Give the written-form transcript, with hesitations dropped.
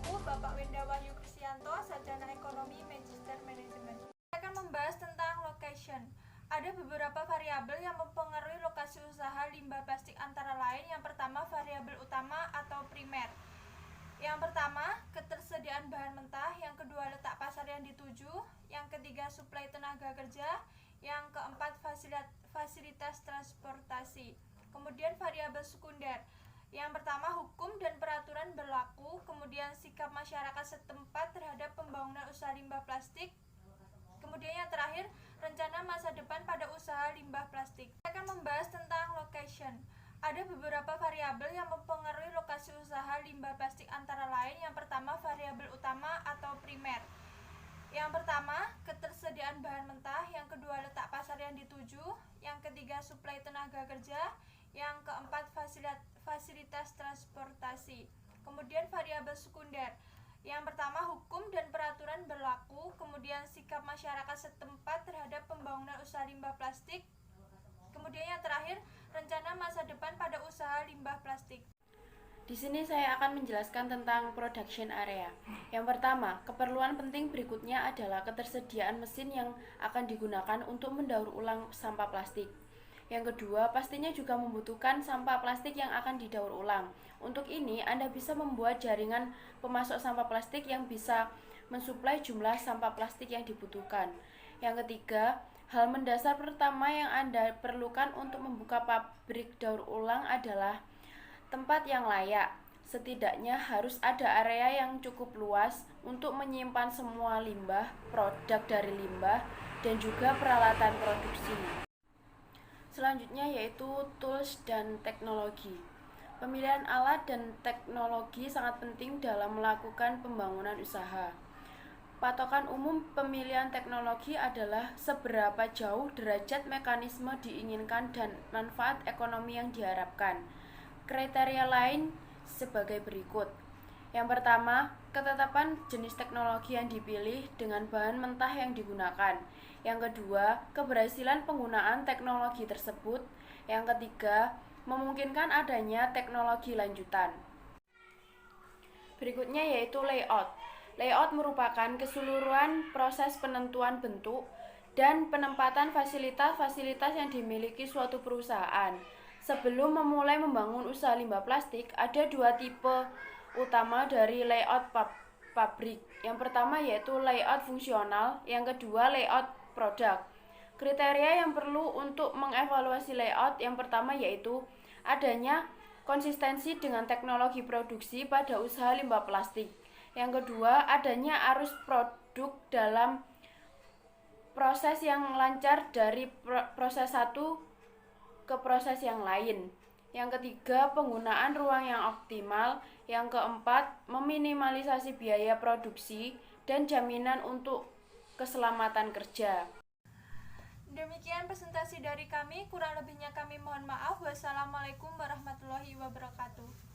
aku Bapak Wenda Wahyu Kristianto, Sarjana Ekonomi Magister Manajemen. Saya akan membahas tentang location. Ada beberapa variabel yang mempengaruhi lokasi usaha limbah plastik, antara lain yang pertama variabel utama atau primer. Yang pertama, ketersediaan bahan mentah. Yang kedua, letak pasar yang dituju. Yang ketiga, suplai tenaga kerja. Yang keempat, fasilitas transportasi. Kemudian variabel sekunder. Yang pertama, hukum dan peraturan berlaku. Kemudian sikap masyarakat setempat terhadap pembangunan usaha limbah plastik. Kemudian yang terakhir, rencana masa depan pada usaha limbah plastik. Saya akan membahas tentang location. Ada beberapa variabel yang mempengaruhi lokasi usaha limbah plastik, antara lain yang pertama variabel utama atau primer. Yang pertama, ketersediaan bahan mentah. Yang kedua, letak pasar yang dituju. Yang ketiga, suplai tenaga kerja. Yang keempat, fasilitas transportasi. Kemudian variabel sekunder. Yang pertama, hukum dan peraturan berlaku. Kemudian sikap masyarakat setempat terhadap pembangunan usaha limbah plastik. Kemudian yang terakhir, rencana masa depan pada usaha limbah plastik. Di sini saya akan menjelaskan tentang production area. Yang pertama, keperluan penting berikutnya adalah ketersediaan mesin yang akan digunakan untuk mendaur ulang sampah plastik. Yang kedua, pastinya juga membutuhkan sampah plastik yang akan didaur ulang. Untuk ini, Anda bisa membuat jaringan pemasok sampah plastik yang bisa mensuplai jumlah sampah plastik yang dibutuhkan. Yang ketiga, hal mendasar pertama yang Anda perlukan untuk membuka pabrik daur ulang adalah tempat yang layak. Setidaknya harus ada area yang cukup luas untuk menyimpan semua limbah, produk dari limbah, dan juga peralatan produksi. Selanjutnya yaitu tools dan teknologi. Pemilihan alat dan teknologi sangat penting dalam melakukan pembangunan usaha. Patokan umum pemilihan teknologi adalah seberapa jauh derajat mekanisme diinginkan dan manfaat ekonomi yang diharapkan. Kriteria lain sebagai berikut. Yang pertama, ketetapan jenis teknologi yang dipilih dengan bahan mentah yang digunakan. Yang kedua, keberhasilan penggunaan teknologi tersebut. Yang ketiga, memungkinkan adanya teknologi lanjutan. Berikutnya yaitu layout. Layout merupakan keseluruhan proses penentuan bentuk dan penempatan fasilitas-fasilitas yang dimiliki suatu perusahaan. Sebelum memulai membangun usaha limbah plastik, ada dua tipe utama dari layout pabrik. Yang pertama yaitu layout fungsional, yang kedua layout produk. Kriteria yang perlu untuk mengevaluasi layout yang pertama yaitu adanya konsistensi dengan teknologi produksi pada usaha limbah plastik. Yang kedua, adanya arus produk dalam proses yang lancar dari proses satu ke proses yang lain. Yang ketiga, penggunaan ruang yang optimal. Yang keempat, meminimalisasi biaya produksi dan jaminan untuk keselamatan kerja. Demikian presentasi dari kami, kurang lebihnya kami mohon maaf. Wassalamualaikum warahmatullahi wabarakatuh.